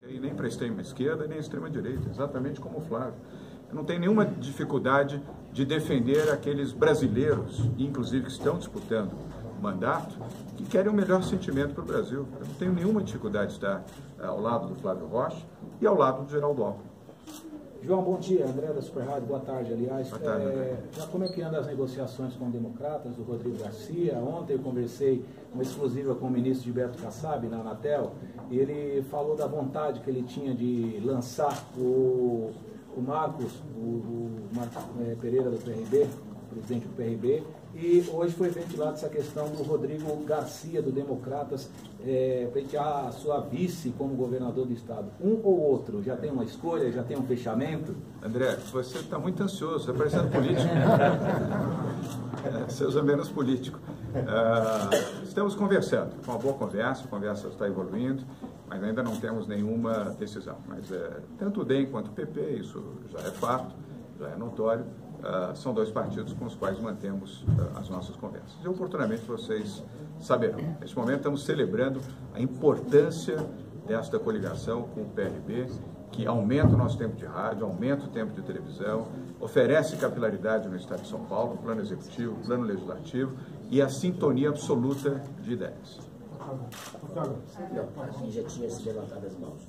E nem para a extrema esquerda, nem a extrema direita, exatamente como o Flávio. Eu não tenho nenhuma dificuldade de defender aqueles brasileiros, inclusive que estão disputando o mandato, que querem o melhor sentimento para o Brasil. Eu não tenho nenhuma dificuldade de estar ao lado do Flávio Rocha e ao lado do Geraldo Alckmin. João, bom dia. André da Super Rádio, boa tarde, aliás. Boa tarde, já como é que andam as negociações com democratas, do Rodrigo Garcia? Ontem eu conversei uma exclusiva com o ministro Gilberto Kassab, na Anatel, e ele falou da vontade que ele tinha de lançar o Marcos, Marcos Pereira do PRB, presidente do PRB, e hoje foi ventilada essa questão do Rodrigo Garcia, do Democratas, frente à sua vice como governador do estado. Um ou outro? Já tem uma escolha? Já tem um fechamento? André, você está muito ansioso, está parecendo político. Seja menos político. Estamos conversando, uma boa conversa, a conversa está evoluindo, mas ainda não temos nenhuma decisão. Mas tanto o DEM quanto o PP, isso já é fato, já é notório, são dois partidos com os quais mantemos as nossas conversas. E oportunamente vocês saberão. Neste momento estamos celebrando a importância desta coligação com o PRB, que aumenta o nosso tempo de rádio, aumenta o tempo de televisão, oferece capilaridade no Estado de São Paulo, plano executivo, plano legislativo e a sintonia absoluta de ideias. Não, a gente já tinha se levantado as mãos.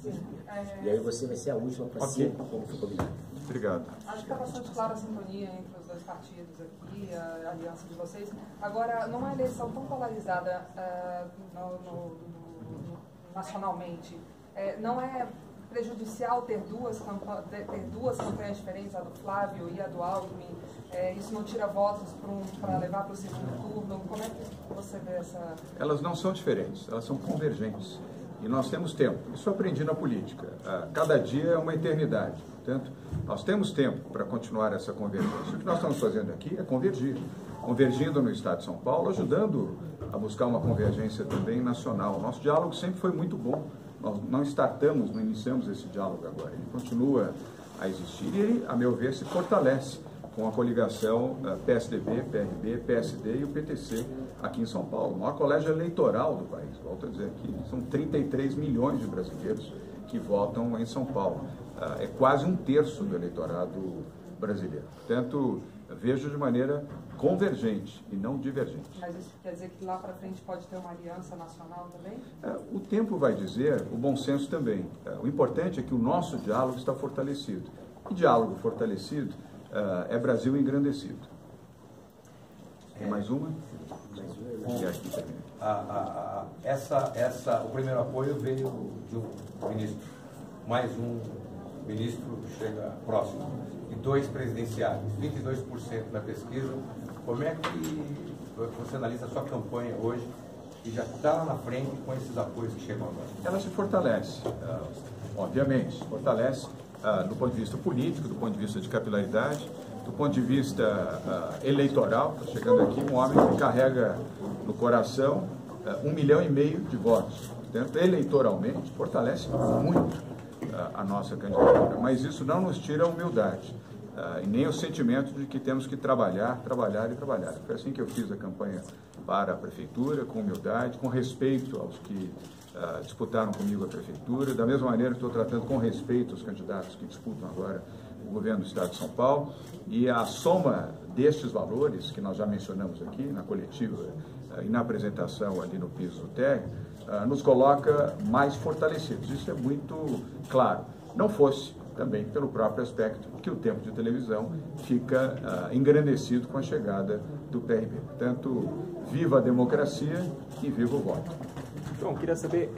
E aí você vai ser a última para ser como foi combinado. Obrigado. Acho que está bastante clara a sintonia entre os dois partidos aqui, a aliança de vocês. Agora, numa eleição tão polarizada nacionalmente, não é prejudicial ter duas campanhas diferentes, a do Flávio e a do Alckmin? Isso não tira votos para levar para o segundo turno? Como é que você vê essa... Elas não são diferentes, elas são convergentes. E nós temos tempo. Isso eu aprendi na política. Cada dia é uma eternidade. Portanto, nós temos tempo para continuar essa convergência. O que nós estamos fazendo aqui é convergir. Convergindo no Estado de São Paulo, ajudando a buscar uma convergência também nacional. Nosso diálogo sempre foi muito bom. Nós não iniciamos esse diálogo agora. Ele continua a existir e ele, a meu ver, se fortalece com a coligação PSDB, PRB, PSD e o PTC aqui em São Paulo. O maior colégio eleitoral do país, volto a dizer aqui, são 33 milhões de brasileiros que votam em São Paulo. É quase um terço do eleitorado brasileiro. Portanto, vejo de maneira convergente e não divergente. Mas isso quer dizer que lá para frente pode ter uma aliança nacional também? O tempo vai dizer, o bom senso também. O importante é que o nosso diálogo está fortalecido. E diálogo fortalecido é Brasil engrandecido. Tem mais uma? E aqui também. O primeiro apoio veio de um ministro. Mais um ministro chega próximo. E 2 presidenciais. 22% na pesquisa. Como é que você analisa a sua campanha hoje e já está lá na frente com esses apoios que chegam agora? Ela se fortalece, obviamente, se fortalece do ponto de vista político, do ponto de vista de capilaridade, do ponto de vista eleitoral. Está chegando aqui um homem que carrega no coração 1,5 milhão de votos. Portanto, eleitoralmente, fortalece muito a nossa candidatura. Mas isso não nos tira a humildade e nem o sentimento de que temos que trabalhar. Foi assim que eu fiz a campanha para a prefeitura, com humildade, com respeito aos que disputaram comigo a prefeitura, da mesma maneira que estou tratando com respeito os candidatos que disputam agora o governo do Estado de São Paulo, e a soma destes valores, que nós já mencionamos aqui na coletiva e na apresentação ali no piso do térreo, nos coloca mais fortalecidos. Isso é muito claro. Não fosse também pelo próprio aspecto que o tempo de televisão fica engrandecido com a chegada do PRB. Portanto, viva a democracia e viva o voto. João, queria saber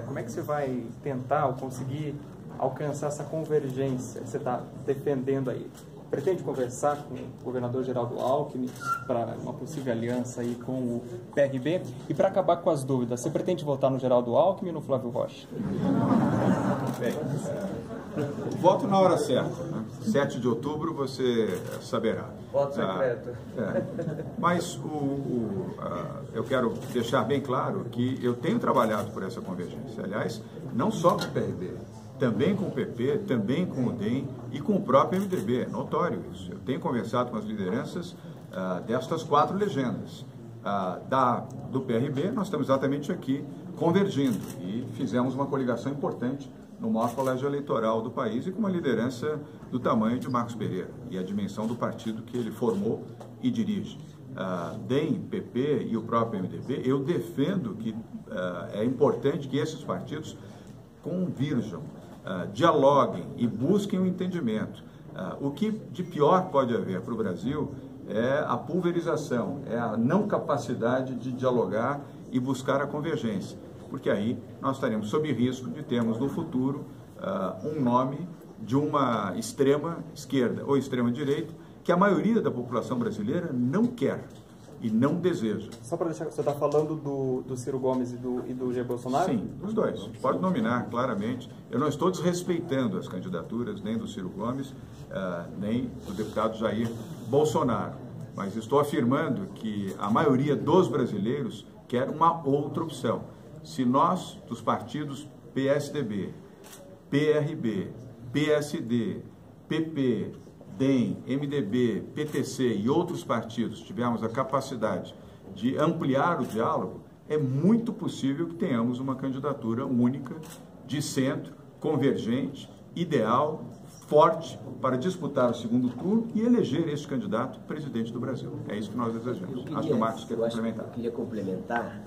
como é que você vai tentar ou conseguir alcançar essa convergência que você está defendendo aí. Pretende conversar com o governador Geraldo Alckmin para uma possível aliança aí com o PRB? E para acabar com as dúvidas, você pretende votar no Geraldo Alckmin ou no Flávio Rocha? Bem, voto na hora certa. Né? 7 de outubro você saberá. Voto secreto. Mas eu quero deixar bem claro que eu tenho trabalhado por essa convergência. Aliás, não só com o PRB, também com o PP, também com o DEM e com o próprio MDB. É notório isso. Eu tenho conversado com as lideranças destas 4 legendas. Do PRB, nós estamos exatamente aqui convergindo e fizemos uma coligação importante no maior colégio eleitoral do país e com uma liderança do tamanho de Marcos Pereira e a dimensão do partido que ele formou e dirige. DEM, PP e o próprio MDB, eu defendo que é importante que esses partidos convirjam, dialoguem e busquem o entendimento. O que de pior pode haver para o Brasil é a pulverização, é a não capacidade de dialogar e buscar a convergência, porque aí nós estaremos sob risco de termos no futuro um nome de uma extrema esquerda ou extrema direita que a maioria da população brasileira não quer e não deseja. Só para deixar, você está falando do Ciro Gomes e do Jair Bolsonaro? Sim, dos dois. Pode nominar claramente. Eu não estou desrespeitando as candidaturas nem do Ciro Gomes, nem do deputado Jair Bolsonaro, mas estou afirmando que a maioria dos brasileiros quer uma outra opção. Se nós, dos partidos PSDB, PRB, PSD, PP, DEM, MDB, PTC e outros partidos tivermos a capacidade de ampliar o diálogo, é muito possível que tenhamos uma candidatura única, de centro, convergente, ideal, forte, para disputar o segundo turno e eleger este candidato presidente do Brasil. É isso que nós desejamos. Acho que o Marcos quer complementar. Eu queria complementar,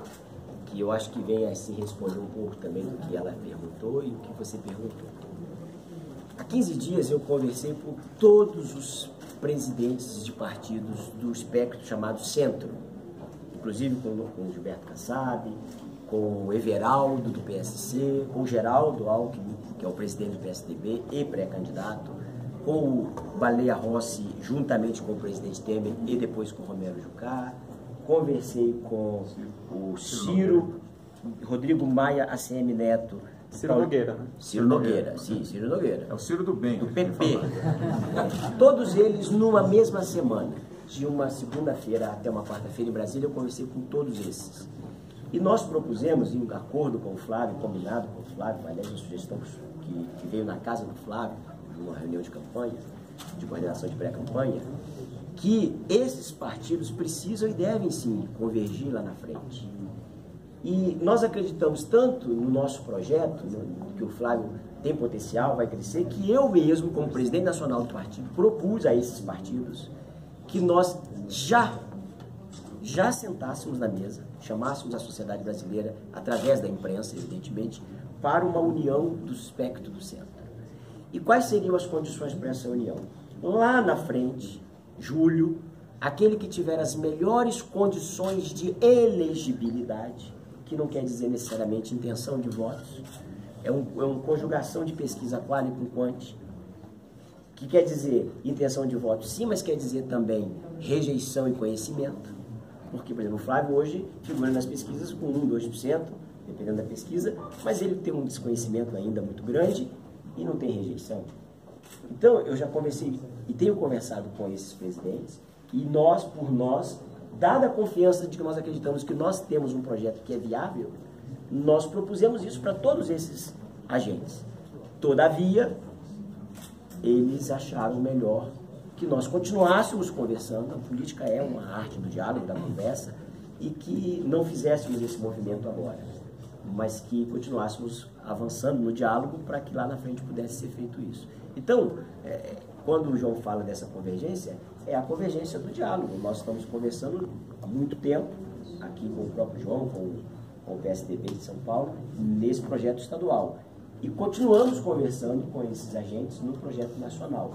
que eu acho que vem a se responder um pouco também do que ela perguntou e do que você perguntou. Há 15 dias eu conversei com todos os presidentes de partidos do espectro chamado Centro, inclusive com o Gilberto Kassab, com o Everaldo do PSC, com o Geraldo Alckmin, que é o presidente do PSDB e pré-candidato, com o Baleia Rossi, juntamente com o presidente Temer e depois com o Romero Jucá. Conversei com o Ciro, Rodrigo Maia, ACM Neto, Ciro Nogueira, né? Ciro Nogueira, sim, Ciro Nogueira. É o Ciro do bem. Do PP. Todos eles numa mesma semana, de uma segunda-feira até uma quarta-feira em Brasília, eu conversei com todos esses. E nós propusemos, em acordo com o Flávio, combinado com o Flávio, aliás, uma sugestão que veio na casa do Flávio, numa reunião de campanha, de coordenação de pré-campanha, que esses partidos precisam e devem sim convergir lá na frente. E nós acreditamos tanto no nosso projeto, que o Flávio tem potencial, vai crescer, que eu mesmo, como presidente nacional do partido, propus a esses partidos que nós já sentássemos na mesa, chamássemos a sociedade brasileira, através da imprensa, evidentemente, para uma união do espectro do centro. E quais seriam as condições para essa união? Lá na frente, julho, aquele que tiver as melhores condições de elegibilidade, que não quer dizer necessariamente intenção de votos, é uma conjugação de pesquisa quali com quanti, que quer dizer intenção de votos sim, mas quer dizer também rejeição e conhecimento, porque, por exemplo, o Flávio hoje figura nas pesquisas com 1, 2%, dependendo da pesquisa, mas ele tem um desconhecimento ainda muito grande e não tem rejeição. Então, eu já conversei e tenho conversado com esses presidentes, e nós, por nós, dada a confiança de que nós acreditamos que nós temos um projeto que é viável, nós propusemos isso para todos esses agentes. Todavia, eles acharam melhor que nós continuássemos conversando, a política é uma arte do diálogo, da conversa, e que não fizéssemos esse movimento agora, mas que continuássemos avançando no diálogo para que lá na frente pudesse ser feito isso. Então, quando o João fala dessa convergência, é a convergência do diálogo. Nós estamos conversando há muito tempo, aqui com o próprio João, com o PSDB de São Paulo, nesse projeto estadual. E continuamos conversando com esses agentes no projeto nacional.